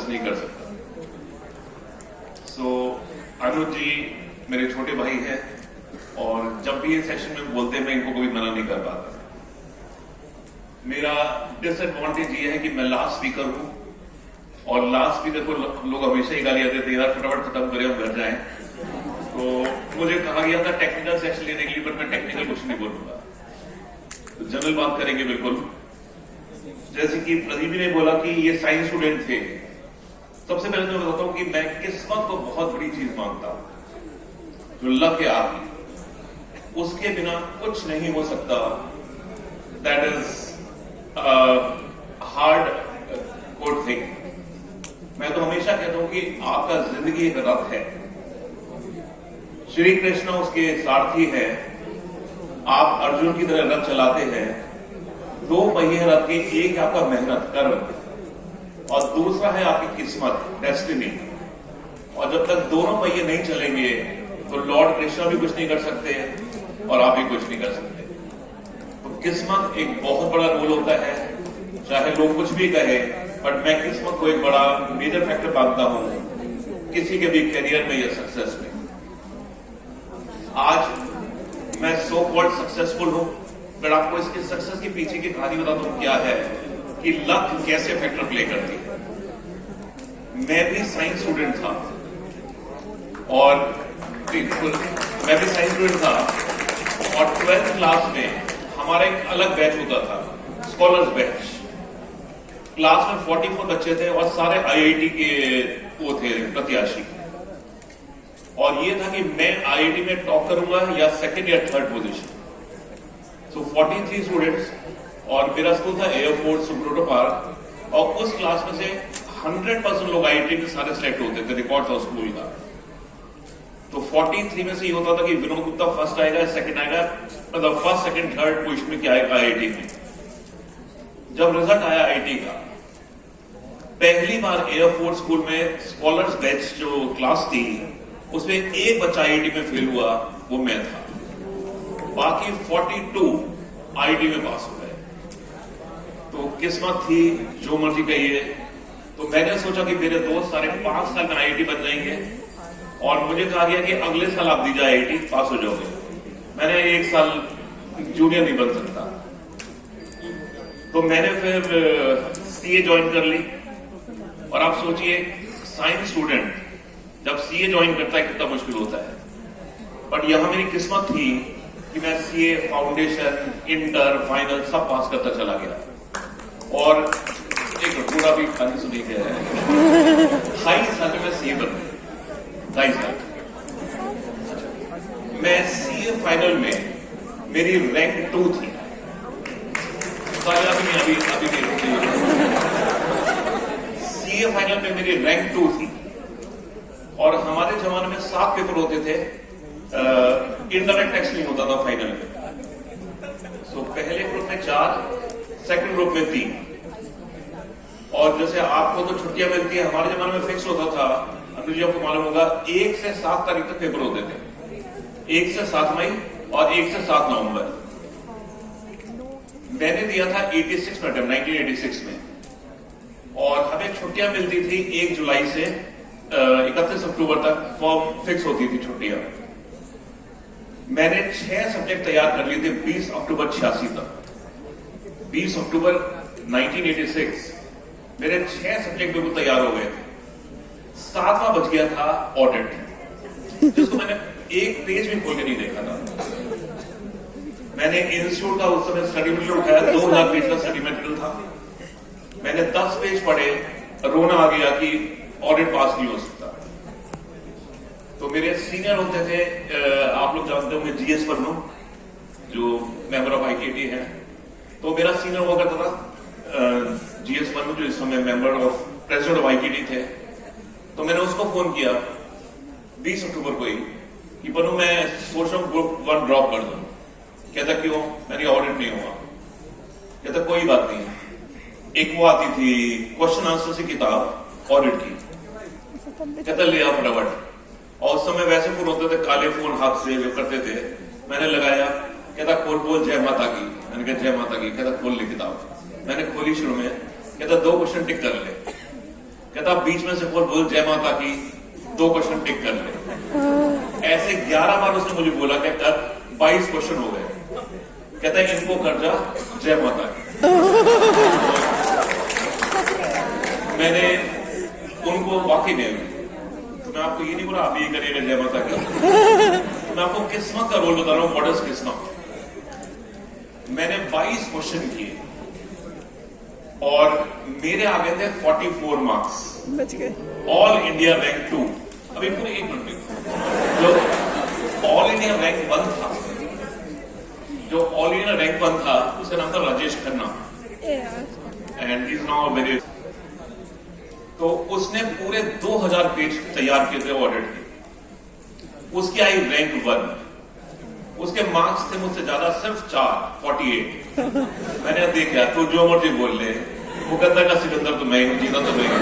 Promise नहीं कर सकता। सो अनुज जी मेरे छोटे भाई हैं और जब भी ये सेशन में बोलते हैं मैं इनको कभी मना नहीं कर पाता। मेरा डिसएडवांटेज ये है कि मैं लास्ट स्पीकर हूं और लास्ट स्पीकर को लोग हमेशा ही गालियां देते हैं, यार फटाफट खत्म करें हम घर जाएं। तो मुझे कहा गया था टेक्निकल सेक्शन लेने के लिए, पर मैं टेक्निकल कुछ नहीं बोलूंगा, तो जनरल बात करेंगे बिल्कुल। जैसे कि प्रदीप ने बोला कि ये साइंस स्टूडेंट थे, सबसे पहले तो मैं बताता हूं कि मैं किस्मत को बहुत बड़ी चीज मानता हूं, जो लक है आपकी, उसके बिना कुछ नहीं हो सकता। That is hard good thing. मैं तो हमेशा कहता हूं कि आपका जिंदगी एक रथ है, श्री कृष्ण उसके सारथी है, आप अर्जुन की तरह रथ चलाते हैं। दो पहिए रथ के, एक आपका मेहनत कर्म और दूसरा है आपकी किस्मत डेस्टिनी। और जब तक दोनों पहिए नहीं चलेंगे तो लॉर्ड कृष्ण भी कुछ नहीं कर सकते और आप भी कुछ नहीं कर सकते। तो किस्मत एक बहुत बड़ा रोल होता है, चाहे लोग कुछ भी कहे, बट मैं किस्मत को एक बड़ा मेजर फैक्टर मानता हूं किसी के भी करियर में या सक्सेस में। आज मैं सो कॉल्ड सक्सेसफुल हूं, अगर आपको इसके सक्सेस के पीछे की कहानी बताता हूं क्या है कि लक कैसे फैक्टर प्ले करती है। मैं भी साइंस स्टूडेंट था और मैं भी साइंस स्टूडेंट था और 12th क्लास में हमारा एक अलग बैच होता था, स्कॉलर्स बैच। क्लास में 44 बच्चे थे और सारे आईआईटी के वो थे प्रत्याशी, और ये था कि मैं आईआईटी में टॉप करूंगा या सेकंड या थर्ड पोजीशन। सो 43 स्टूडेंट्स और मेरा स्कूल था एयरफोर्स सुब्रोटो पार्क, और उस क्लास में से 100% लोग आईआईटी में सारे सिलेक्ट होते थे, रिकॉर्ड था स्कूल का। तो 43 में से ये होता था कि विनोद गुप्ता फर्स्ट आएगा, सेकंड आएगा, मतलब फर्स्ट सेकंड थर्ड पोजीशन में क्या आएगा आईआईटी में। जब रिजल्ट आया आईआईटी का, पहली बार एयरफोर्स स्कूल में स्कॉलर्स बैच जो क्लास थी उसमें एक बच्चा आईआईटी में फेल हुआ, वो मैं था। बाकी 42 आईआईटी में पास हो गए। तो किस्मत थी, जो मर्जी कहिए। तो मैंने सोचा कि मेरे दोस्त सारे 5 साल में आईआईटी बन जाएंगे, और मुझे कहा गया कि अगले साल आप दीजिए आईआईटी, पास हो जाओगे। मैंने 1 साल जूनियर नहीं बन सकता, तो मैंने फिर सीए ज्वाइन कर ली। और आप सोचिए साइंस स्टूडेंट जब सीए ज्वाइन करता है कितना मुश्किल होता है। बट यहां मेरी किस्मत थी कि मैं सीए फाउंडेशन, इंटर, फाइनल सब पास करता चला गया। और एक पूरा भी खाली सुनी गया है 2.5 साल में मैं सीए बन गया, 2.5 साल। मैं सीए फाइनल में मेरी रैंक 2 थी। अभी सीए फाइनल में मेरी रैंक 2 थी, और हमारे जमाने में 7 पेपर होते थे, इंटरनेट टेस्ट नहीं होता था फाइनल में। सो पहले ग्रुप में 4, सेकंड ग्रुप में 3। और जैसे आपको तो छुट्टियां मिलती है, हमारे जमाने में फिक्स होता था, अनुज जी आपको मालूम होगा, 1 से 7 तारीख तक पेपर होते थे, 1 से 7 मई और 1 से 7 नवंबर। मैंने दिया था 86 में, 1986 में, और हमें छुट्टियां मिलती थी 1 जुलाई से 31 अक्टूबर तक फॉर्म फिक्स होती थी छुट्टियां। मैंने 6 सब्जेक्ट तैयार कर लिए थे 20 अक्टूबर 86 तक। 20 अक्टूबर 1986 मेरे 6 सब्जेक्ट बिल्कुल तैयार हो गए थे। 7वां बच गया था ऑडिट, जिसको मैंने एक पेज भी खोल के नहीं देखा था। मैंने इंस्टीट्यूट का उस समय स्टडी मटेरियल उठाया, 2000 पेज का स्टडी मटेरियल था। मैंने 10 पेज पढ़े, रोना आ गया कि ऑडिट पास नहीं हो सकता। तो मेरे सीनियर होते थे, आप लोग जानते होंगे जीएस पन्नू, जो मेंबर ऑफ आईकेटी है। तो मेरा सीनियर हुआ करता था जीएस पन्नू, जो इस समय मेंबर ऑफ प्रेसिडेंट ऑफ आईकेटी थे। तो मैंने उसको फोन किया 20 अक्टूबर को ही कि पन्नू मैं सोच रहा हूं ग्रुप 1 ड्रॉप कर दूं। कहता क्यों? मैंने ऑडिट नहीं हुआ। कहता कोई बात नहीं, एक वो आती थी क्वेश्चन आंसर से किताब ऑडिट की, कहता ले आओ फटाफट। और उस समय वैसे फोन होते थे, काले फोन हाथ से जो करते थे। मैंने लगाया, कहता खोल बोल जय माता की। मैंने कहा जय माता की। कहता खोल ली किताब। मैंने खोली शुरू में, कहता 2 क्वेश्चन टिक कर ले। कहता बीच में से बोल जय माता की, 2 क्वेश्चन टिक कर ले। ऐसे 11 बार उसने मुझे बोला कि 22 क्वेश्चन हो गए। कहता है इनको कर जा जय माता की। मैंने उनको वाकई में, तो मैं आपको ये नहीं बोला आप ये करिएगा जय माता की, तो मैं आपको किस्मत का रोल बता रहा हूं। व्हाट इज किस्मत? मैंने 22 क्वेश्चन किए और मेरे आ गए थे 44 मार्क्स, बच गए। All India rank 2। अभी पूरे 1 मिनट में जो ऑल इंडिया रैंक 1 था, जो ऑल इंडिया रैंक 1 था, उसका नाम था Rajesh Khanna, and he is now very. तो उसने पूरे 2000 पेज तैयार किए थे ऑडिट के, उसकी आई रैंक 1। उसके मार्क्स थे मुझसे ज्यादा, सिर्फ 48। मैंने देखा तू जो मर्जी बोल ले, मुकद्दर का सिकंदर तो मैं ही, जीता तो मैं ही।